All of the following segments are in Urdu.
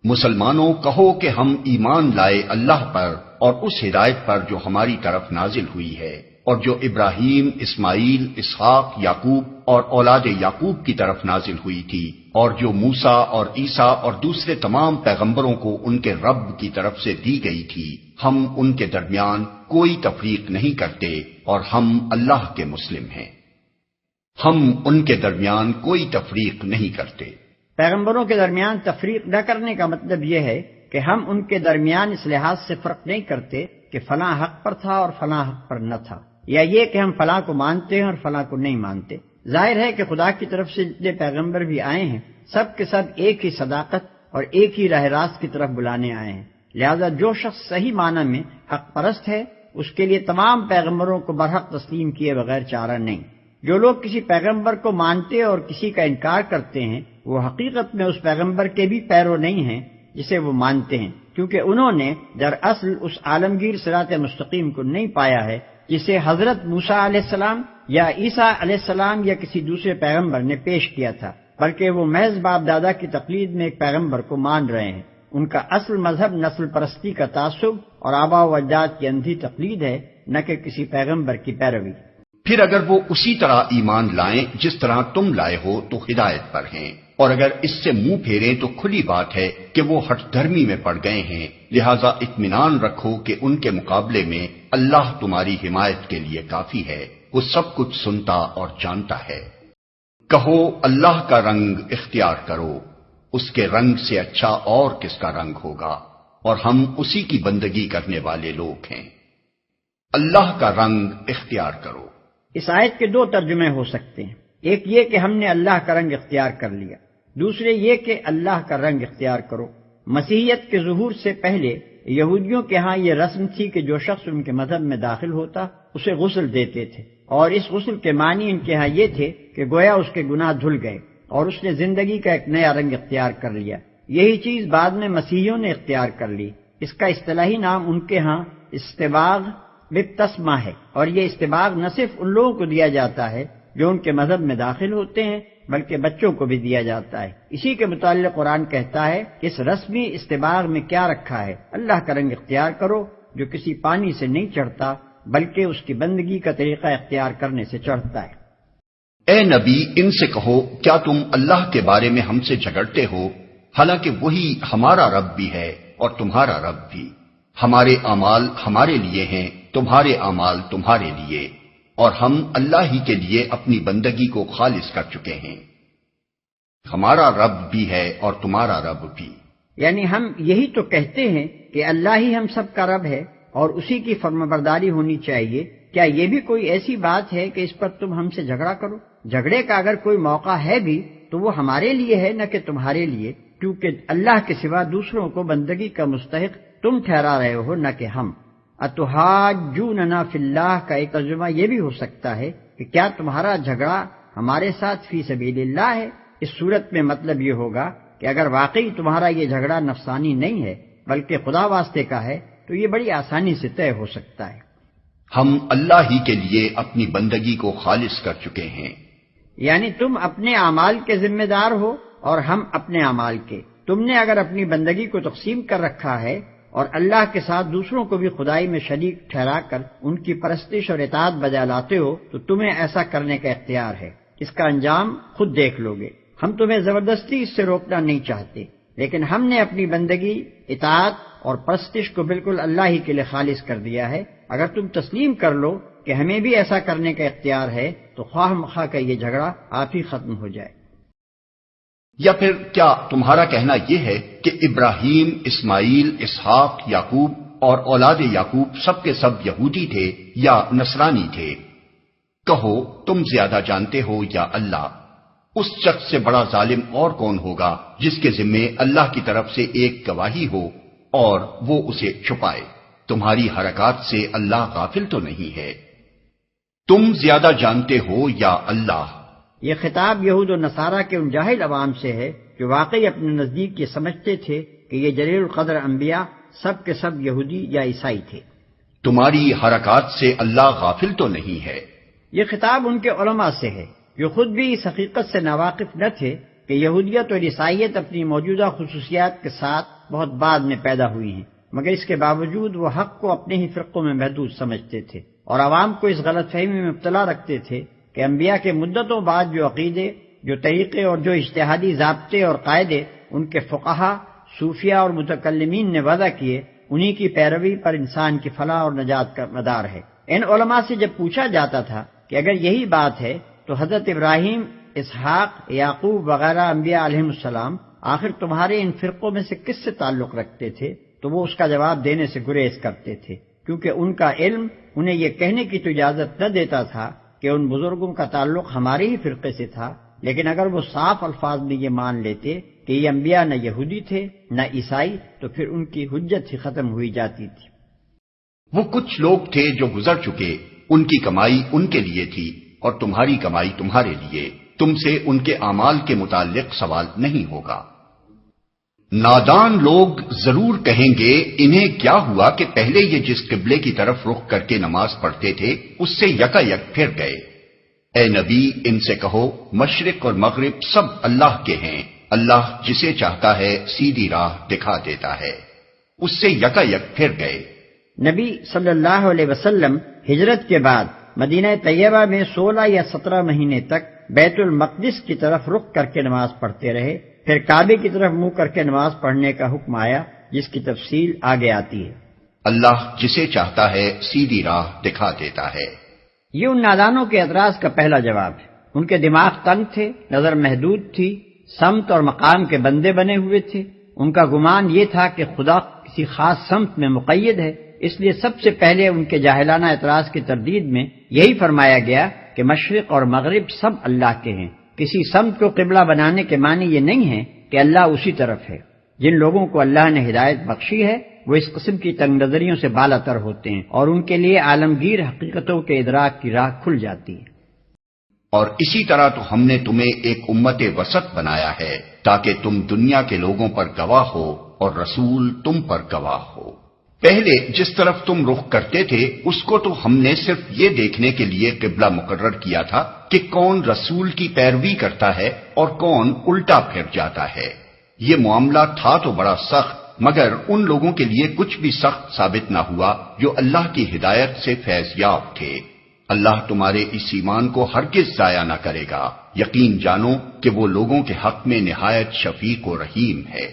مسلمانوں کہو کہ ہم ایمان لائے اللہ پر اور اس ہدایت پر جو ہماری طرف نازل ہوئی ہے اور جو ابراہیم، اسماعیل، اسحاق، یعقوب اور اولاد یعقوب کی طرف نازل ہوئی تھی، اور جو موسیٰ اور عیسیٰ اور دوسرے تمام پیغمبروں کو ان کے رب کی طرف سے دی گئی تھی۔ ہم ان کے درمیان کوئی تفریق نہیں کرتے اور ہم اللہ کے مسلم ہیں۔ ہم ان کے درمیان کوئی تفریق نہیں کرتے۔ پیغمبروں کے درمیان تفریق نہ کرنے کا مطلب یہ ہے کہ ہم ان کے درمیان اس لحاظ سے فرق نہیں کرتے کہ فلاں حق پر تھا اور فلاں حق پر نہ تھا، یا یہ کہ ہم فلاں کو مانتے ہیں اور فلاں کو نہیں مانتے۔ ظاہر ہے کہ خدا کی طرف سے جتنے پیغمبر بھی آئے ہیں سب کے سب ایک ہی صداقت اور ایک ہی راہ راست کی طرف بلانے آئے ہیں، لہذا جو شخص صحیح معنی میں حق پرست ہے اس کے لیے تمام پیغمبروں کو برحق تسلیم کیے بغیر چارہ نہیں۔ جو لوگ کسی پیغمبر کو مانتے اور کسی کا انکار کرتے ہیں وہ حقیقت میں اس پیغمبر کے بھی پیرو نہیں ہیں جسے وہ مانتے ہیں، کیونکہ انہوں نے دراصل اس عالمگیر صراط مستقیم کو نہیں پایا ہے جسے حضرت موسیٰ علیہ السلام یا عیسیٰ علیہ السلام یا کسی دوسرے پیغمبر نے پیش کیا تھا، بلکہ وہ محض باپ دادا کی تقلید میں ایک پیغمبر کو مان رہے ہیں۔ ان کا اصل مذہب نسل پرستی کا تعصب اور آباء و اجداد کی اندھی تقلید ہے، نہ کہ کسی پیغمبر کی پیروی۔ پھر اگر وہ اسی طرح ایمان لائیں جس طرح تم لائے ہو تو ہدایت پر ہیں، اور اگر اس سے منہ پھیریں تو کھلی بات ہے کہ وہ ہٹ دھرمی میں پڑ گئے ہیں، لہذا اطمینان رکھو کہ ان کے مقابلے میں اللہ تمہاری حمایت کے لیے کافی ہے، وہ سب کچھ سنتا اور جانتا ہے۔ کہو اللہ کا رنگ اختیار کرو، اس کے رنگ سے اچھا اور کس کا رنگ ہوگا، اور ہم اسی کی بندگی کرنے والے لوگ ہیں۔ اللہ کا رنگ اختیار کرو۔ اس آیت کے دو ترجمے ہو سکتے ہیں، ایک یہ کہ ہم نے اللہ کا رنگ اختیار کر لیا، دوسرے یہ کہ اللہ کا رنگ اختیار کرو۔ مسیحیت کے ظہور سے پہلے یہودیوں کے ہاں یہ رسم تھی کہ جو شخص ان کے مذہب میں داخل ہوتا اسے غسل دیتے تھے، اور اس غسل کے معنی ان کے ہاں یہ تھے کہ گویا اس کے گناہ دھل گئے اور اس نے زندگی کا ایک نیا رنگ اختیار کر لیا۔ یہی چیز بعد میں مسیحیوں نے اختیار کر لی۔ اس کا اصطلاحی نام ان کے ہاں استباغ بالتسمہ ہے، اور یہ استباغ نہ صرف ان لوگوں کو دیا جاتا ہے جو ان کے مذہب میں داخل ہوتے ہیں بلکہ بچوں کو بھی دیا جاتا ہے۔ اسی کے متعلق قرآن کہتا ہے کہ اس رسمی استباغ میں کیا رکھا ہے، اللہ کا رنگ اختیار کرو جو کسی پانی سے نہیں چڑھتا بلکہ اس کی بندگی کا طریقہ اختیار کرنے سے چڑھتا ہے۔ اے نبی ان سے کہو کیا تم اللہ کے بارے میں ہم سے جھگڑتے ہو، حالانکہ وہی ہمارا رب بھی ہے اور تمہارا رب بھی۔ ہمارے اعمال ہمارے لیے ہیں، تمہارے اعمال تمہارے لیے، اور ہم اللہ ہی کے لیے اپنی بندگی کو خالص کر چکے ہیں۔ ہمارا رب بھی ہے اور تمہارا رب بھی۔ یعنی ہم یہی تو کہتے ہیں کہ اللہ ہی ہم سب کا رب ہے اور اسی کی فرمانبرداری ہونی چاہیے۔ کیا یہ بھی کوئی ایسی بات ہے کہ اس پر تم ہم سے جھگڑا کرو؟ جھگڑے کا اگر کوئی موقع ہے بھی تو وہ ہمارے لیے ہے نہ کہ تمہارے لیے، کیونکہ اللہ کے سوا دوسروں کو بندگی کا مستحق تم ٹھہرا رہے ہو نہ کہ ہم۔ اتحاجوننا فی اللہ کا ایک ترجمہ یہ بھی ہو سکتا ہے کہ کیا تمہارا جھگڑا ہمارے ساتھ فی سبیل اللہ ہے؟ اس صورت میں مطلب یہ ہوگا کہ اگر واقعی تمہارا یہ جھگڑا نفسانی نہیں ہے بلکہ خدا واسطے کا ہے تو یہ بڑی آسانی سے طے ہو سکتا ہے۔ ہم اللہ ہی کے لیے اپنی بندگی کو خالص کر چکے ہیں۔ یعنی تم اپنے اعمال کے ذمہ دار ہو اور ہم اپنے اعمال کے۔ تم نے اگر اپنی بندگی کو تقسیم کر رکھا ہے اور اللہ کے ساتھ دوسروں کو بھی خدائی میں شریک ٹھہرا کر ان کی پرستش اور اطاعت بجا لاتے ہو تو تمہیں ایسا کرنے کا اختیار ہے۔ اس کا انجام خود دیکھ لو گے۔ ہم تمہیں زبردستی اس سے روکنا نہیں چاہتے، لیکن ہم نے اپنی بندگی، اطاعت اور پرستش کو بالکل اللہ ہی کے لیے خالص کر دیا ہے۔ اگر تم تسلیم کر لو کہ ہمیں بھی ایسا کرنے کا اختیار ہے تو خواہ مخواہ کا یہ جھگڑا آپ ہی ختم ہو جائے۔ یا پھر کیا تمہارا کہنا یہ ہے کہ ابراہیم، اسماعیل، اسحاق، یعقوب اور اولاد یعقوب سب کے سب یہودی تھے یا نصرانی تھے؟ کہو تم زیادہ جانتے ہو یا اللہ۔ اس شخص سے بڑا ظالم اور کون ہوگا جس کے ذمے اللہ کی طرف سے ایک گواہی ہو اور وہ اسے چھپائے؟ تمہاری حرکات سے اللہ غافل تو نہیں ہے۔ تم زیادہ جانتے ہو یا اللہ۔ یہ خطاب یہود و نصارہ کے ان جاہل عوام سے ہے جو واقعی اپنے نزدیک یہ سمجھتے تھے کہ یہ جلیل القدر انبیاء سب کے سب یہودی یا عیسائی تھے۔ تمہاری حرکات سے اللہ غافل تو نہیں ہے۔ یہ خطاب ان کے علماء سے ہے جو خود بھی اس حقیقت سے ناواقف نہ تھے کہ یہودیت اور عیسائیت اپنی موجودہ خصوصیات کے ساتھ بہت بعد میں پیدا ہوئی ہیں، مگر اس کے باوجود وہ حق کو اپنے ہی فرقوں میں محدود سمجھتے تھے اور عوام کو اس غلط فہمی میں مبتلا رکھتے تھے کہ انبیاء کے مدتوں بعد جو عقیدے، جو طریقے اور جو اجتہادی ضابطے اور قاعدے ان کے فقہا، صوفیہ اور متکلمین نے وضع کیے، انہی کی پیروی پر انسان کی فلاح اور نجات کا مدار ہے۔ ان علماء سے جب پوچھا جاتا تھا کہ اگر یہی بات ہے تو حضرت ابراہیم، اسحاق، یعقوب وغیرہ انبیاء علیہم السلام آخر تمہارے ان فرقوں میں سے کس سے تعلق رکھتے تھے، تو وہ اس کا جواب دینے سے گریز کرتے تھے، کیونکہ ان کا علم انہیں یہ کہنے کی تو اجازت نہ دیتا تھا کہ ان بزرگوں کا تعلق ہمارے ہی فرقے سے تھا، لیکن اگر وہ صاف الفاظ میں یہ مان لیتے کہ یہ انبیاء نہ یہودی تھے نہ عیسائی، تو پھر ان کی حجت ہی ختم ہوئی جاتی تھی۔ وہ کچھ لوگ تھے جو گزر چکے، ان کی کمائی ان کے لیے تھی اور تمہاری کمائی تمہارے لیے، تم سے ان کے اعمال کے متعلق سوال نہیں ہوگا۔ نادان لوگ ضرور کہیں گے انہیں کیا ہوا کہ پہلے یہ جس قبلے کی طرف رخ کر کے نماز پڑھتے تھے اس سے یکا یک پھر گئے۔ اے نبی ان سے کہو مشرق اور مغرب سب اللہ کے ہیں، اللہ جسے چاہتا ہے سیدھی راہ دکھا دیتا ہے، اس سے یکا یک پھر گئے۔ نبی صلی اللہ علیہ وسلم ہجرت کے بعد مدینہ طیبہ میں 16 یا 17 مہینے تک بیت المقدس کی طرف رخ کر کے نماز پڑھتے رہے، پھر کعبے کی طرف منہ کر کے نماز پڑھنے کا حکم آیا، جس کی تفصیل آگے آتی ہے۔ اللہ جسے چاہتا ہے سیدھی راہ دکھا دیتا ہے۔ یہ ان نادانوں کے اعتراض کا پہلا جواب ہے۔ ان کے دماغ تنگ تھے، نظر محدود تھی، سمت اور مقام کے بندے بنے ہوئے تھے۔ ان کا گمان یہ تھا کہ خدا کسی خاص سمت میں مقید ہے، اس لیے سب سے پہلے ان کے جاہلانہ اعتراض کی تردید میں یہی فرمایا گیا کہ مشرق اور مغرب سب اللہ کے ہیں۔ کسی سمت کو قبلہ بنانے کے معنی یہ نہیں ہے کہ اللہ اسی طرف ہے۔ جن لوگوں کو اللہ نے ہدایت بخشی ہے وہ اس قسم کی تنگ نظریوں سے بالا تر ہوتے ہیں اور ان کے لیے عالمگیر حقیقتوں کے ادراک کی راہ کھل جاتی ہے۔ اور اسی طرح تو ہم نے تمہیں ایک امت وسط بنایا ہے تاکہ تم دنیا کے لوگوں پر گواہ ہو اور رسول تم پر گواہ ہو۔ پہلے جس طرف تم رخ کرتے تھے اس کو تو ہم نے صرف یہ دیکھنے کے لیے قبلہ مقرر کیا تھا کہ کون رسول کی پیروی کرتا ہے اور کون الٹا پھر جاتا ہے۔ یہ معاملہ تھا تو بڑا سخت، مگر ان لوگوں کے لیے کچھ بھی سخت ثابت نہ ہوا جو اللہ کی ہدایت سے فیض یاب تھے۔ اللہ تمہارے اس ایمان کو ہرگز ضائع نہ کرے گا، یقین جانو کہ وہ لوگوں کے حق میں نہایت شفیق و رحیم ہے،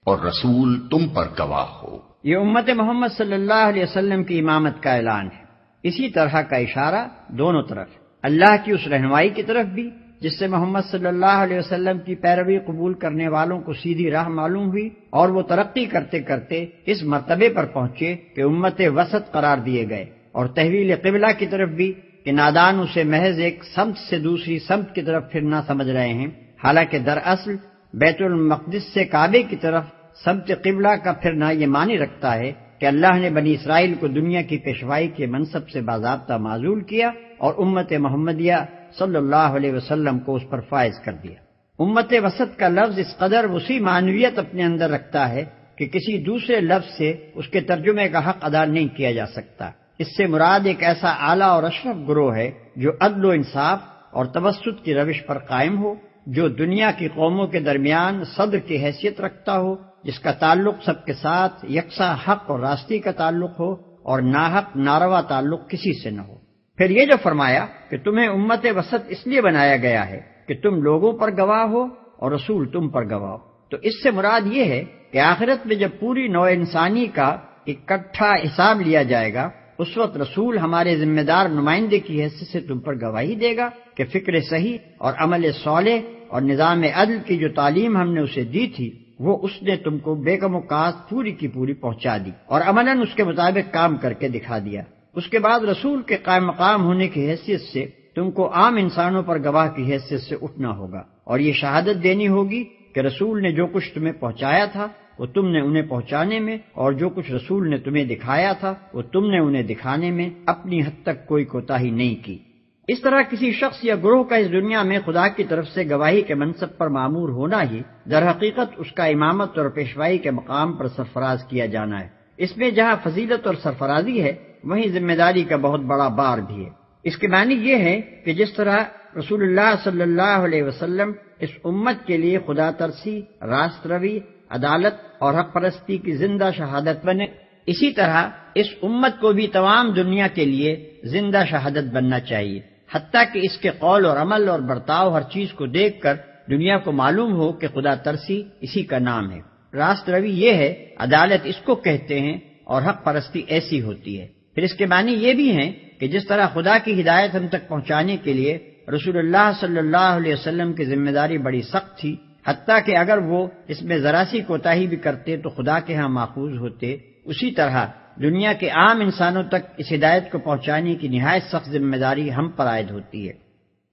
اور رسول تم پر گواہ ہو۔ یہ امت محمد صلی اللہ علیہ وسلم کی امامت کا اعلان ہے۔ اسی طرح کا اشارہ دونوں طرف، اللہ کی اس رہنمائی کی طرف بھی جس سے محمد صلی اللہ علیہ وسلم کی پیروی قبول کرنے والوں کو سیدھی راہ معلوم ہوئی اور وہ ترقی کرتے کرتے اس مرتبے پر پہنچے کہ امت وسط قرار دیے گئے، اور تحویل قبلہ کی طرف بھی کہ نادان اسے محض ایک سمت سے دوسری سمت کی طرف پھرنا سمجھ رہے ہیں، حالانکہ دراصل بیت المقدس سے کعبے کی طرف سمت قبلہ کا پھرنا یہ معنی رکھتا ہے کہ اللہ نے بنی اسرائیل کو دنیا کی پیشوائی کے منصب سے باضابطہ معزول کیا اور امت محمدیہ صلی اللہ علیہ وسلم کو اس پر فائز کر دیا۔ امت وسط کا لفظ اس قدر وسیع معنویت اپنے اندر رکھتا ہے کہ کسی دوسرے لفظ سے اس کے ترجمے کا حق ادا نہیں کیا جا سکتا۔ اس سے مراد ایک ایسا اعلیٰ اور اشرف گروہ ہے جو عدل و انصاف اور توسط کی روش پر قائم ہو، جو دنیا کی قوموں کے درمیان صدر کی حیثیت رکھتا ہو، جس کا تعلق سب کے ساتھ یکساں حق اور راستی کا تعلق ہو اور ناحق ناروا تعلق کسی سے نہ ہو۔ پھر یہ جو فرمایا کہ تمہیں امت وسط اس لیے بنایا گیا ہے کہ تم لوگوں پر گواہ ہو اور رسول تم پر گواہ ہو، تو اس سے مراد یہ ہے کہ آخرت میں جب پوری نوع انسانی کا اکٹھا حساب لیا جائے گا، اس وقت رسول ہمارے ذمہ دار نمائندے کی حیثیت سے تم پر گواہی دے گا کہ فکر صحیح اور عمل صالح اور نظام عدل کی جو تعلیم ہم نے اسے دی تھی وہ اس نے تم کو بے کم و کاست پوری کی پوری پہنچا دی اور عملاً اس کے مطابق کام کر کے دکھا دیا۔ اس کے بعد رسول کے قائم مقام ہونے کی حیثیت سے تم کو عام انسانوں پر گواہ کی حیثیت سے اٹھنا ہوگا اور یہ شہادت دینی ہوگی کہ رسول نے جو کچھ تمہیں پہنچایا تھا وہ تم نے انہیں پہنچانے میں، اور جو کچھ رسول نے تمہیں دکھایا تھا وہ تم نے انہیں دکھانے میں اپنی حد تک کوئی کوتاہی نہیں کی۔ اس طرح کسی شخص یا گروہ کا اس دنیا میں خدا کی طرف سے گواہی کے منصب پر مامور ہونا ہی در حقیقت اس کا امامت اور پیشوائی کے مقام پر سرفراز کیا جانا ہے۔ اس میں جہاں فضیلت اور سرفرازی ہے وہیں ذمہ داری کا بہت بڑا بار بھی ہے۔ اس کے معنی یہ ہے کہ جس طرح رسول اللہ صلی اللہ علیہ وسلم اس امت کے لیے خدا ترسی، راست روی، عدالت اور حق پرستی کی زندہ شہادت بنے، اسی طرح اس امت کو بھی تمام دنیا کے لیے زندہ شہادت بننا چاہیے، حتیٰ کہ اس کے قول اور عمل اور برتاؤ ہر چیز کو دیکھ کر دنیا کو معلوم ہو کہ خدا ترسی اسی کا نام ہے۔ راست روی یہ ہے، عدالت اس کو کہتے ہیں، اور حق پرستی ایسی ہوتی ہے۔ پھر اس کے معنی یہ بھی ہیں کہ جس طرح خدا کی ہدایت ہم تک پہنچانے کے لیے رسول اللہ صلی اللہ علیہ وسلم کی ذمہ داری بڑی سخت تھی، حتیٰ کہ اگر وہ اس میں ذرا سی کوتاہی بھی کرتے تو خدا کے ہاں ماخوذ ہوتے، اسی طرح دنیا کے عام انسانوں تک اس ہدایت کو پہنچانے کی نہایت سخت ذمہ داری ہم پر عائد ہوتی ہے۔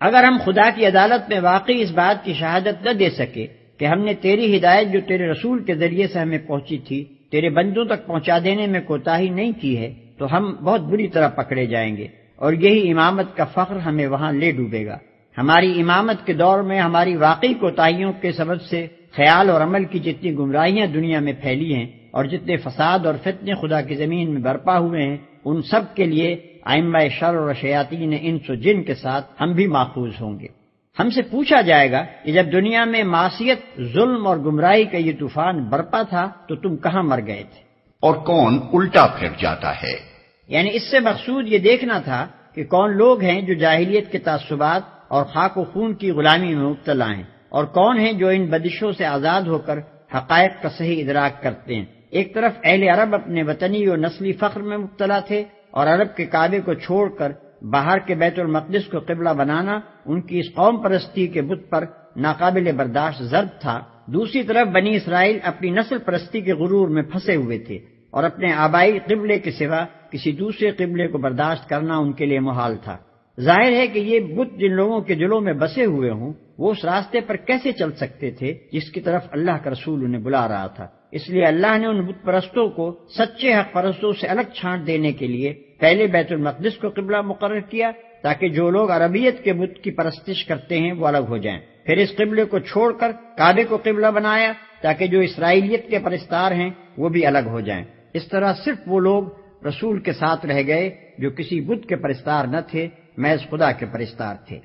اگر ہم خدا کی عدالت میں واقعی اس بات کی شہادت نہ دے سکے کہ ہم نے تیری ہدایت جو تیرے رسول کے ذریعے سے ہمیں پہنچی تھی تیرے بندوں تک پہنچا دینے میں کوتاہی نہیں کی ہے، تو ہم بہت بری طرح پکڑے جائیں گے، اور یہی امامت کا فخر ہمیں وہاں لے ڈوبے گا۔ ہماری امامت کے دور میں ہماری واقعی کوتاہیوں کے سبب سے خیال اور عمل کی جتنی گمراہیاں دنیا میں پھیلی ہیں اور جتنے فساد اور فتنے خدا کی زمین میں برپا ہوئے ہیں، ان سب کے لیے ائمہ شر اور شیاطین انس و جن کے ساتھ ہم بھی ماخوذ ہوں گے۔ ہم سے پوچھا جائے گا کہ جب دنیا میں معصیت، ظلم اور گمراہی کا یہ طوفان برپا تھا تو تم کہاں مر گئے تھے؟ اور کون الٹا پھر جاتا ہے؟ یعنی اس سے مقصود یہ دیکھنا تھا کہ کون لوگ ہیں جو جاہلیت کے تعصبات اور خاک و خون کی غلامی میں مبتلا ہیں، اور کون ہیں جو ان بدشوں سے آزاد ہو کر حقائق کا صحیح ادراک کرتے ہیں۔ ایک طرف اہل عرب اپنے وطنی و نسلی فخر میں مبتلا تھے، اور عرب کے کعبے کو چھوڑ کر باہر کے بیت المقدس کو قبلہ بنانا ان کی اس قوم پرستی کے بت پر ناقابل برداشت ضرب تھا۔ دوسری طرف بنی اسرائیل اپنی نسل پرستی کے غرور میں پھنسے ہوئے تھے، اور اپنے آبائی قبلے کے سوا کسی دوسرے قبلے کو برداشت کرنا ان کے لیے محال تھا۔ ظاہر ہے کہ یہ بت جن لوگوں کے دلوں میں بسے ہوئے ہوں، وہ اس راستے پر کیسے چل سکتے تھے جس کی طرف اللہ کا رسول انہیں بلا رہا تھا؟ اس لیے اللہ نے ان بت پرستوں کو سچے حق پرستوں سے الگ چھانٹ دینے کے لیے پہلے بیت المقدس کو قبلہ مقرر کیا، تاکہ جو لوگ عربیت کے بت کی پرستش کرتے ہیں وہ الگ ہو جائیں۔ پھر اس قبلے کو چھوڑ کر کعبے کو قبلہ بنایا، تاکہ جو اسرائیلیت کے پرستار ہیں وہ بھی الگ ہو جائیں۔ اس طرح صرف وہ لوگ رسول کے ساتھ رہ گئے جو کسی بت کے پرستار نہ تھے، محض خدا کے پرستار تھے۔